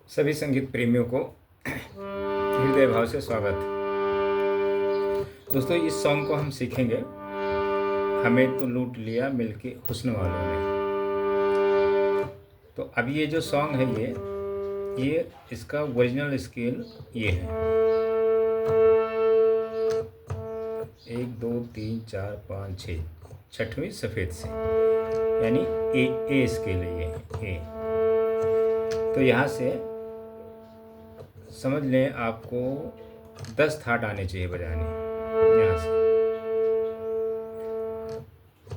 सभी संगीत प्रेमियों को हृदय भाव से स्वागत। दोस्तों, इस सॉन्ग को हम सीखेंगे, हमें तो लूट लिया मिलके हुस्न वालों ने। तो अब ये जो सॉन्ग है ये इसका ओरिजिनल स्केल ये है 1 2 3 4 5 6, छठवीं सफ़ेद से, यानी ए स्केल है ये ए। तो यहाँ से समझ लें आपको 10 थाट आने चाहिए बजाने यहाँ से।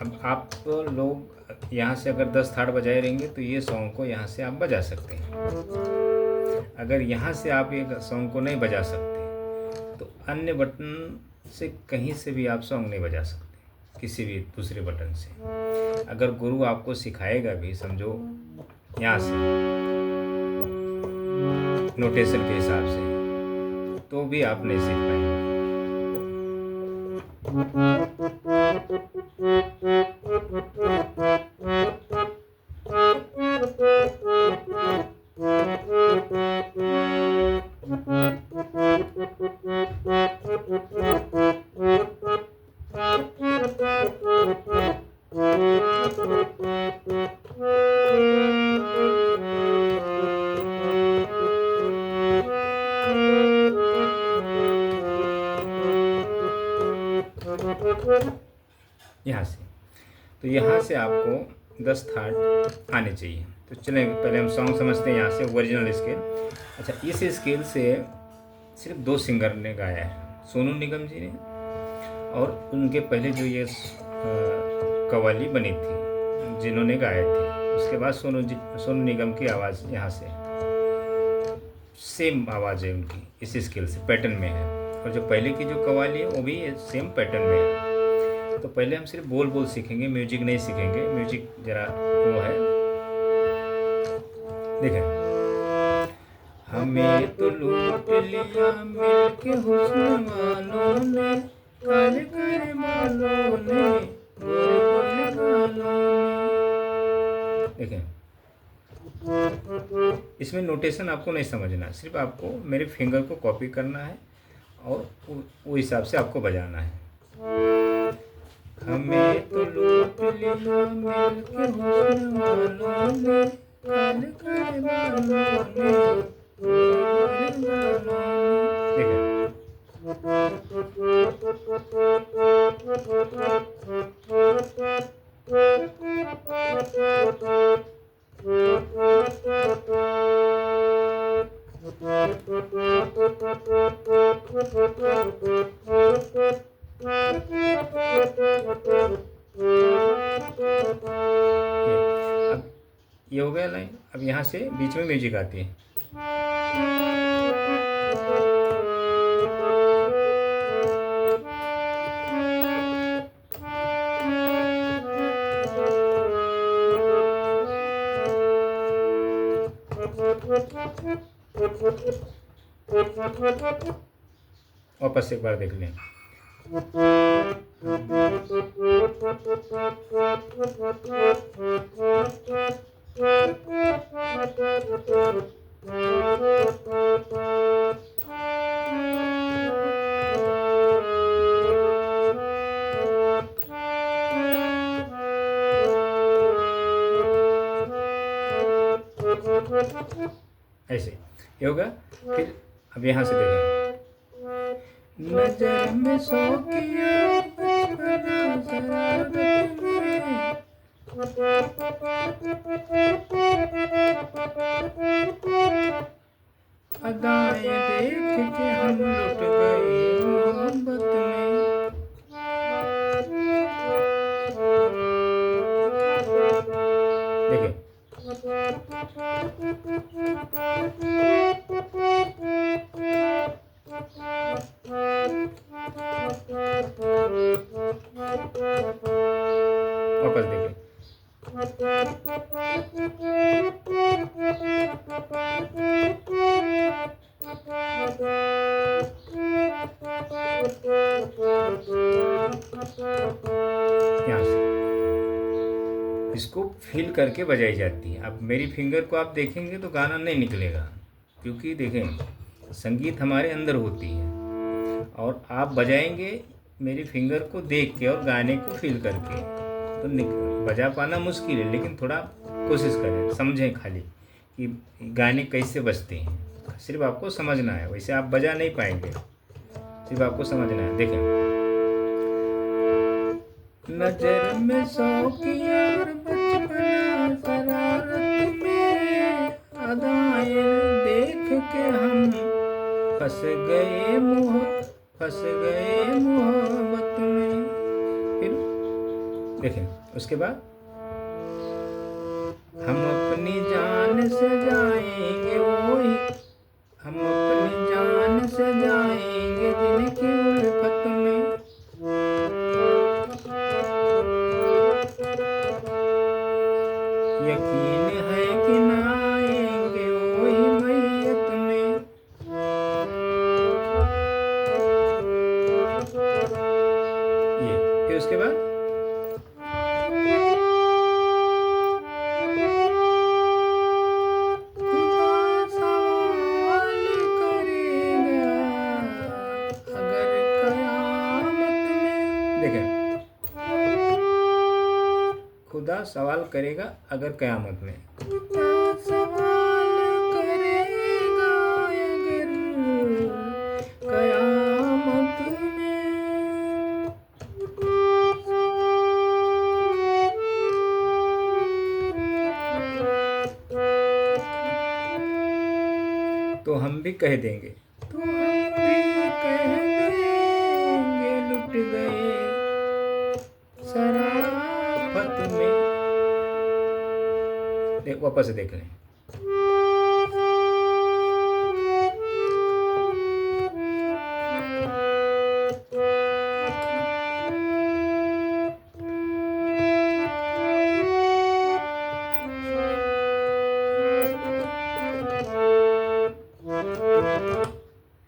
अब आप लोग यहाँ से अगर 10 थाट बजाए रहेंगे तो ये सॉन्ग को यहाँ से आप बजा सकते हैं। अगर यहाँ से आप ये सॉन्ग को नहीं बजा सकते तो अन्य बटन से कहीं से भी आप सॉन्ग नहीं बजा सकते, किसी भी दूसरे बटन से। अगर गुरु आपको सिखाएगा भी, समझो यहाँ से नोटेशन के हिसाब से, तो भी आप नहीं सीख पाएंगे। यहाँ से, तो यहाँ से आपको 10 थाट आने चाहिए। तो चलें पहले हम सॉन्ग समझते हैं यहाँ से ओरिजिनल स्केल। अच्छा, इस स्केल से सिर्फ 2 सिंगर ने गाया है, सोनू निगम जी ने, और उनके पहले जो ये कव्वाली बनी थी जिन्होंने गाए थे, उसके बाद सोनू निगम की आवाज़ यहाँ से सेम आवाज़ है उनकी, इस स्केल से पैटर्न में है। और जो पहले की जो कव्वाली है वो भी सेम पैटर्न में है। तो पहले हम सिर्फ बोल बोल सीखेंगे, म्यूजिक नहीं सीखेंगे। म्यूजिक जरा वो है, देखें। हमें तो लूट लिया मिलके हुस्न वालों ने, काले काले बालों ने, गोरे गोरे गालों ने। देखें, इसमें नोटेशन आपको नहीं समझना, सिर्फ आपको मेरे फिंगर को कॉपी करना है और वो हिसाब से आपको बजाना है। हमें तो लूट लिया मिलके हुस्न वालों ने, काले काले बालों ने, गोरे गोरे गालों ने। अब ये हो गया लाइन। अब यहाँ से बीच में म्यूजिक आती है। वापस एक बार देख लें। ऐसे ये होगा। फिर अब यहाँ से देखें। नजर में सो किया अदाएं देख के हम लुट गए मोहब्बत में। देखिए, वापस देखें। यहाँ से इसको फील करके बजाई जाती है। अब मेरी फिंगर को आप देखेंगे तो गाना नहीं निकलेगा, क्योंकि देखें संगीत हमारे अंदर होती है और आप बजाएंगे मेरी फिंगर को देख के और गाने को फील करके, तो बजा पाना मुश्किल है, लेकिन थोड़ा कोशिश करें, समझें खाली कि गाने कैसे बजते हैं। सिर्फ आपको समझना है, वैसे आप बजा नहीं पाएंगे, सिर्फ आपको समझना है। देखें, नजर में शौकिया और बचपना शरारत में अदाएं देख के हम फंस गए मोहब्बत में। फिर देखें, उसके बाद हम अपनी जान से जाएंगे वही, हम अपनी जान से जाएंगे जिनकी उल्फत में। यकीन है कि ना आएंगे वही मैयत में। ये फिर उसके बाद खुदा सवाल करेगा अगर कयामत में, खुदा सवाल करेगा अगर कयामत में। तो हम भी कह देंगे, तो हम भी कह देंगे लुट गए शराफत में। देख, वापस से देख लें।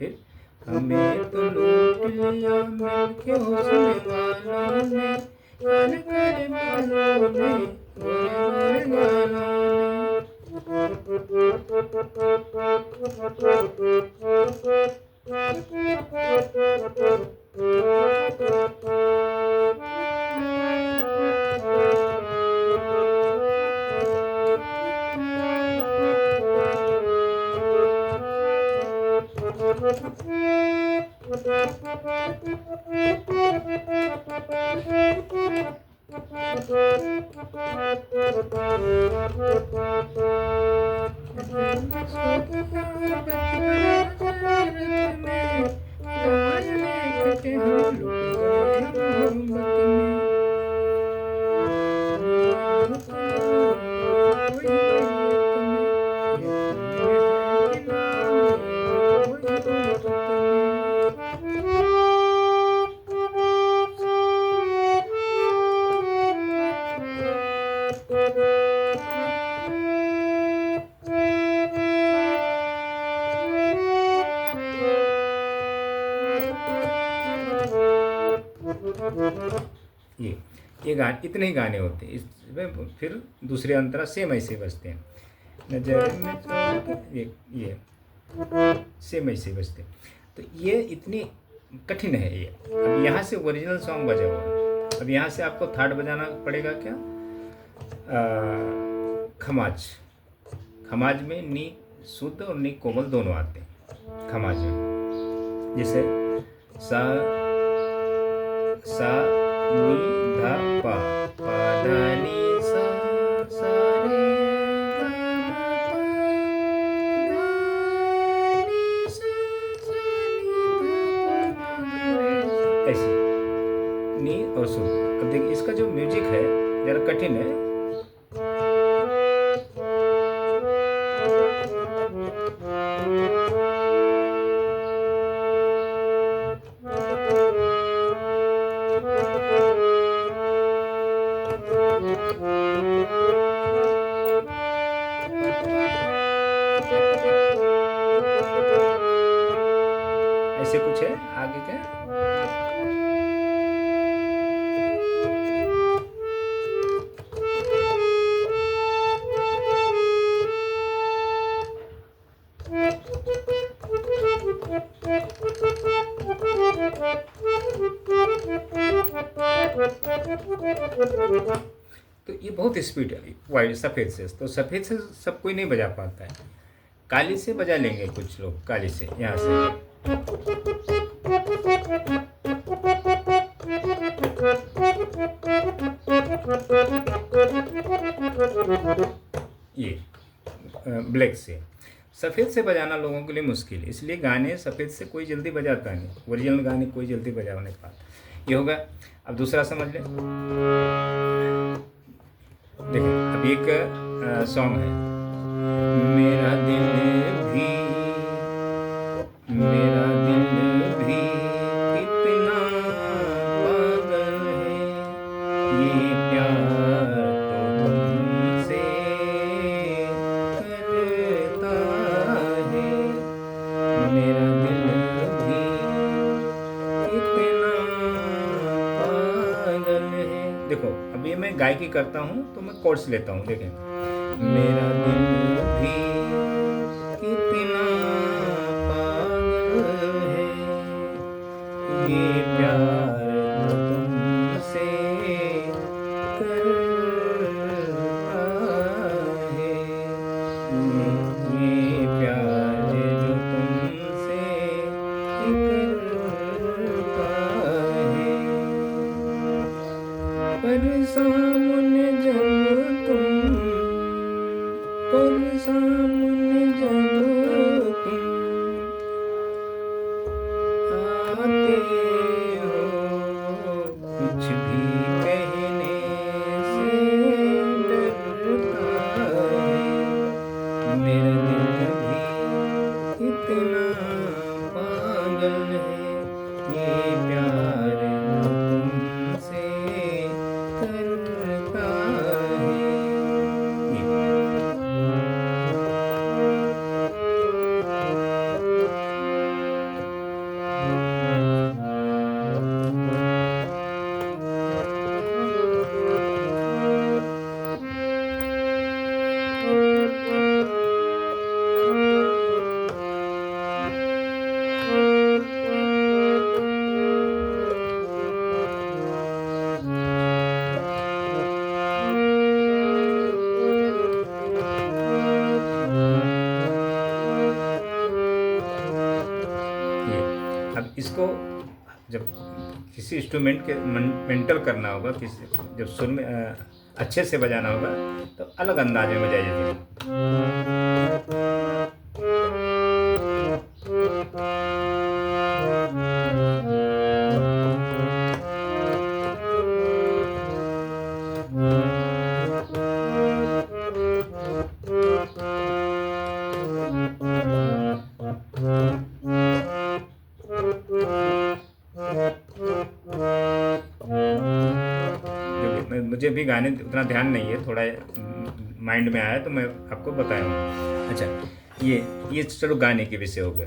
फिर हमें तो लूट लिया मिलके हुस्न वालों ने, काले काले बालों ने, गोरे गोरे ये गाने, इतने ही गाने होते हैं इसमें। फिर दूसरे अंतरा सेम ऐसे बजते हैं, नजर में ये सेम ऐसे बजते हैं। तो ये इतनी कठिन है ये। अब यहाँ से ओरिजिनल सॉन्ग बजा हुआ, अब यहाँ से आपको थर्ड बजाना पड़ेगा क्या, खमाज। खमाज में नी शुद्ध और नी कोमल दोनों आते हैं खमाज में। जैसे सा सा नी धा पा, पा धा नी सा, सा रे गा मा पा, धा नी सा, सा नी धा पा मा रे सा। ऐसे नी और शुद्ध। अब देखिए इसका जो म्यूजिक है जरा कठिन है। तो ये बहुत स्पीड है वाइट सफ़ेद से, तो सफ़ेद से सब कोई नहीं बजा पाता है। काली से बजा लेंगे कुछ लोग, काली से यहाँ से। ये ब्लैक से। सफ़ेद से बजाना लोगों के लिए मुश्किल है, इसलिए गाने सफ़ेद से कोई जल्दी बजाता नहीं, ओरिजिनल गाने कोई जल्दी बजा नहीं पाता। ये होगा। अब दूसरा समझ लें। देखिए अब एक सॉन्ग है, मेरा दिल भी कितना पागल है, ये प्यार तो तुमसे करता है, मेरा दिल भी कितना पागल है। देखो अब ये मैं गायकी करता हूँ तो मैं कोर्स लेता हूँ, देखें, मेरा दिल भी कितना पागल है, ये प्यार तो तुमसे करता है, ये प्यार जो तुमसे करता है, पर सामने जब तुम आते हो, कुछ भी कहने से डरता है, मेरा दिल भी कितना पागल है, ये प्यार तुमसे करता है। अब इसको जब किसी इंस्ट्रूमेंट के मेंटल करना होगा, किसी जब सुर में अच्छे से बजाना होगा तो अलग अंदाज में बजाई जाती है। मुझे भी गाने उतना ध्यान नहीं है, थोड़ा माइंड में आया तो मैं आपको बताया हूँ। अच्छा ये चलो गाने के विषय हो गया।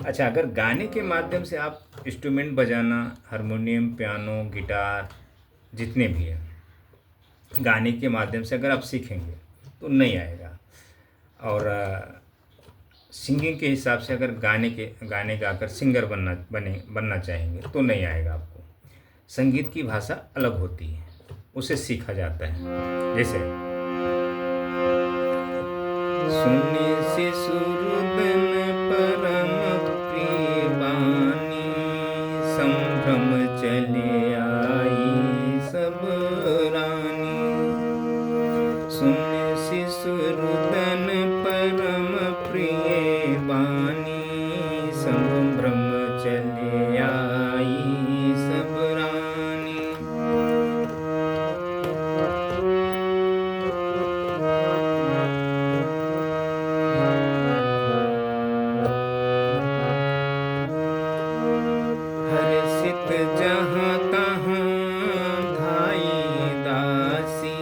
अच्छा अगर गाने के माध्यम से आप इंस्ट्रूमेंट बजाना, हारमोनियम, पियानो, गिटार जितने भी हैं, गाने के माध्यम से अगर आप सीखेंगे तो नहीं आएगा। और सिंगिंग के हिसाब से अगर गाने गाकर सिंगर बनना चाहेंगे तो नहीं आएगा आपको। संगीत की भाषा अलग होती है, उसे सीखा जाता है। जैसे सुने से सुरदन परम प्रिय वाणी, संभ्रम चले आई सब रानी, सुने से सुरदन परम प्रिय वाणी, संभ्रम चले आई सब रानी। हर्षित जहाँ तहाँ धाई दासी,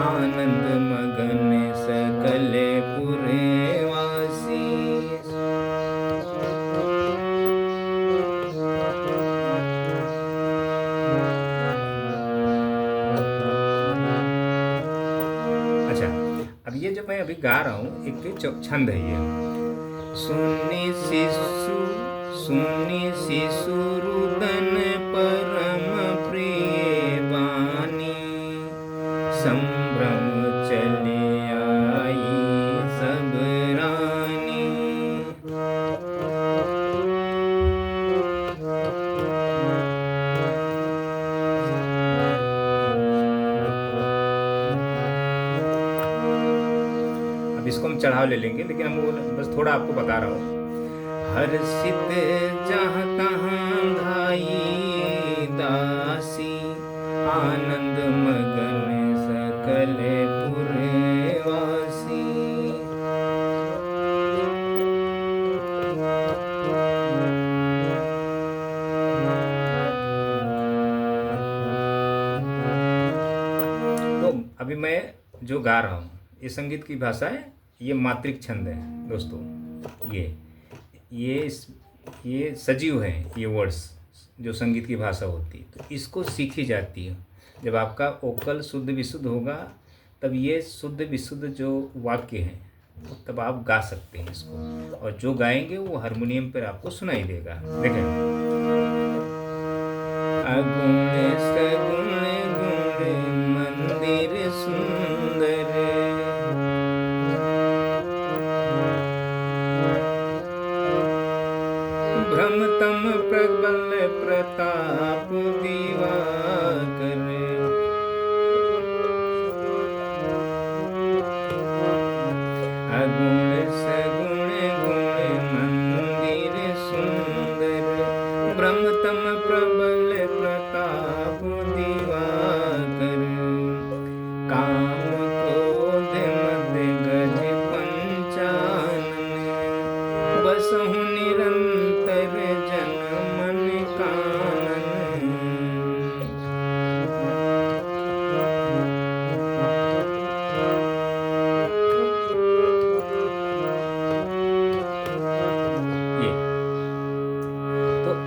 आनंद मगन सकल पुरे वासी। अच्छा अब ये जो मैं अभी गा रहा हूँ एक छंद है ये, सुनी शिशु रुदन परम प्रिय वाणी, चले आई सब रानी। अब इसको हम चढ़ाव ले लेंगे, लेकिन हम वो बस थोड़ा आपको बता रहा हूँ। हर सित जहाँ तहाँ धाई दासी, आनंद मगन सकल पुरवासी। तो अभी मैं जो गा रहा हूँ ये संगीत की भाषा है, ये मात्रिक छंद है दोस्तों। ये सजीव है, ये वर्ड्स जो संगीत की भाषा होती है, तो इसको सीखी जाती है। जब आपका ओकल शुद्ध विशुद्ध होगा तब ये शुद्ध विशुद्ध जो वाक्य हैं तब आप गा सकते हैं इसको, और जो गाएंगे वो हारमोनियम पर आपको सुनाई देगा। देखें, अगुण सगुण गुण मंदिर सुंदर, भ्रमतम प्रबल प्रताप दिवाकर, अगुण सगुण गुण मंदिर सुंदर, भ्रमतम प्रबल प्रताप दिवाकर, काम क्रोध मद गज पंचानन, बसहु निरंतर जन मन कानन।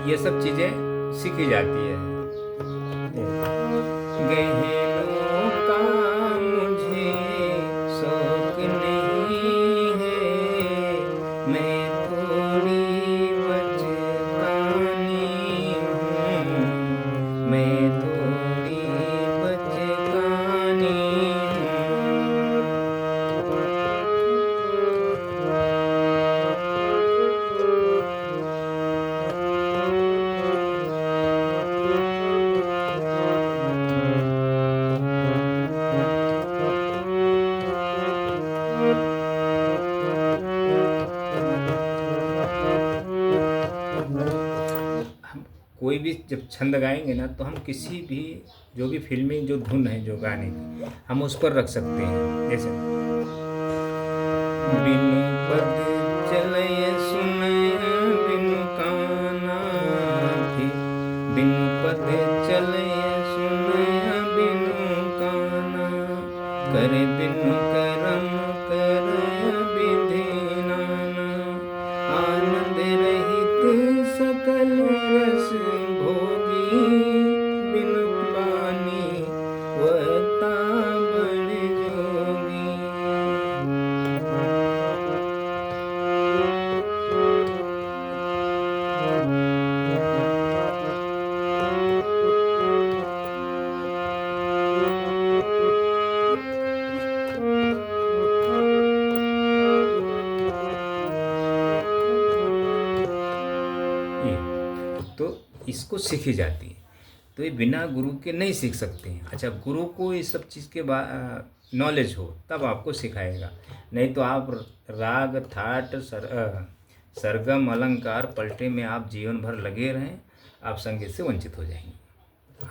ये सब चीजें सीखी जाती है। गहनों का मुझे शौक नहीं है, मैं थोड़ी बचकानी हूँ, मैं थोड़ी बचकानी कोई भी जब छंद गाएंगे ना तो हम किसी भी जो भी फिल्मी जो धुन है जो गाने की हम उस पर रख सकते हैं। जैसे बिनु पद चलय सुनय बिनु काना भी, बिनु पद चलय सुनय बिनु काना, करे बिनु करम करय विधि नाना, आनंद रहित सकल रस भोगी, बिनु पानी वता बड़ जोगी। तो इसको सीखी जाती है, तो ये बिना गुरु के नहीं सीख सकते हैं। अच्छा, गुरु को ये सब चीज़ के नॉलेज हो तब आपको सिखाएगा, नहीं तो आप राग थाट सरगम अलंकार पलटे में आप जीवन भर लगे रहें, आप संगीत से वंचित हो जाएंगे।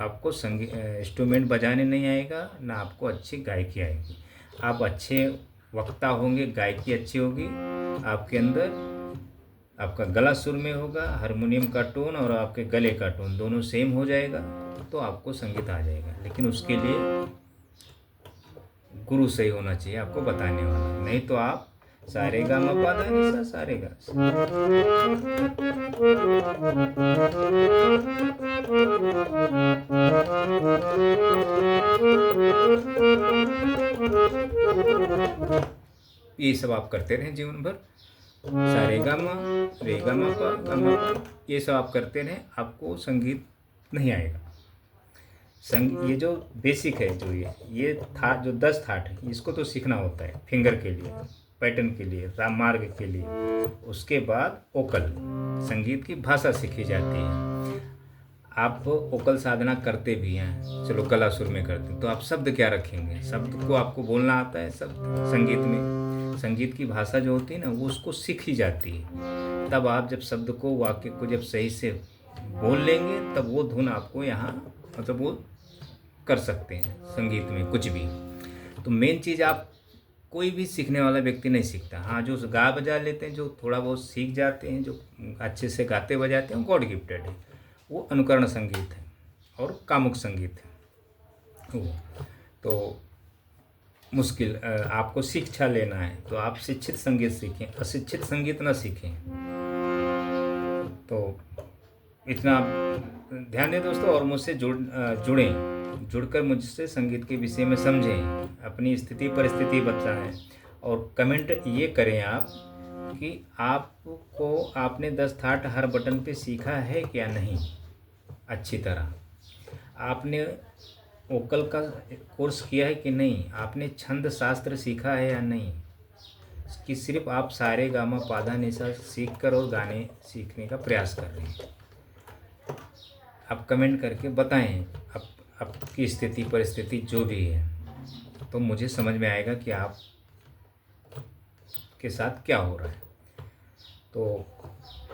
आपको संगीत इंस्ट्रूमेंट बजाने नहीं आएगा, ना आपको अच्छी गायकी आएगी। आप अच्छे वक्ता होंगे, गायकी अच्छी होगी, आपके अंदर आपका गला सुर में होगा, हारमोनियम का टोन और आपके गले का टोन दोनों सेम हो जाएगा, तो आपको संगीत आ जाएगा। लेकिन उसके लिए गुरु सही होना चाहिए आपको बताने वाला, नहीं तो आप सारे गा मा पा धा नि सा सारे गा। ये सब आप करते रहें जीवन भर, सारे गा मा रे गा मा पा, ये सब आप करते रहें, आपको संगीत नहीं आएगा। ये जो बेसिक है, जो ये था जो 10 थाट है, इसको तो सीखना होता है फिंगर के लिए, पैटर्न के लिए, राम मार्ग के लिए। उसके बाद ओकल, संगीत की भाषा सीखी जाती है। आप ओकल साधना करते भी हैं, चलो गला सुर में करते हैं, तो आप शब्द क्या रखेंगे? शब्द को आपको बोलना आता है शब्द संगीत में। संगीत की भाषा जो होती है ना, वो उसको सीखी जाती है। तब आप जब शब्द को, वाक्य को जब सही से बोल लेंगे, तब वो धुन आपको यहाँ मतलब वो कर सकते हैं संगीत में कुछ भी। तो मेन चीज़, आप कोई भी सीखने वाला व्यक्ति नहीं सीखता। हाँ, जो गा बजा लेते हैं, जो थोड़ा बहुत सीख जाते हैं, जो अच्छे से गाते बजाते हैं, गॉड गिफ्टेड है, वो अनुकरण संगीत है और कामुक संगीत है वो। तो मुश्किल, आपको शिक्षा लेना है तो आप शिक्षित संगीत सीखें, अशिक्षित संगीत ना सीखें। तो इतना ध्यान दें दोस्तों, और मुझसे जुड़कर मुझसे संगीत के विषय में समझें, अपनी स्थिति परिस्थिति बताएं, और कमेंट ये करें आप कि आपने 10 थाट हर बटन पे सीखा है क्या नहीं अच्छी तरह, आपने वोकल का कोर्स किया है कि नहीं, आपने छंद शास्त्र सीखा है या नहीं, कि सिर्फ आप सारे गामा पाधा निसा सीख कर और गाने सीखने का प्रयास कर रहे हैं। आप कमेंट करके बताएं आपकी स्थिति परिस्थिति जो भी है, तो मुझे समझ में आएगा कि आप के साथ क्या हो रहा है। तो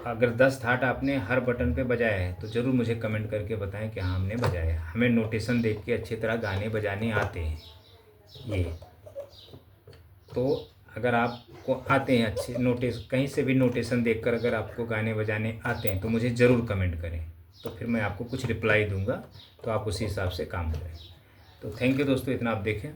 अगर 10 थाट आपने हर बटन पे बजाया है तो ज़रूर मुझे कमेंट करके बताएं कि हाँ हमने बजाया। हमें नोटेशन देख के अच्छी तरह गाने बजाने आते हैं ये। तो अगर आपको आते हैं अच्छे कहीं से भी नोटेशन देखकर अगर आपको गाने बजाने आते हैं तो मुझे ज़रूर कमेंट करें, तो फिर मैं आपको कुछ रिप्लाई दूंगा, तो आप उसी हिसाब से काम करें। तो थैंक यू दोस्तों, इतना आप देखें।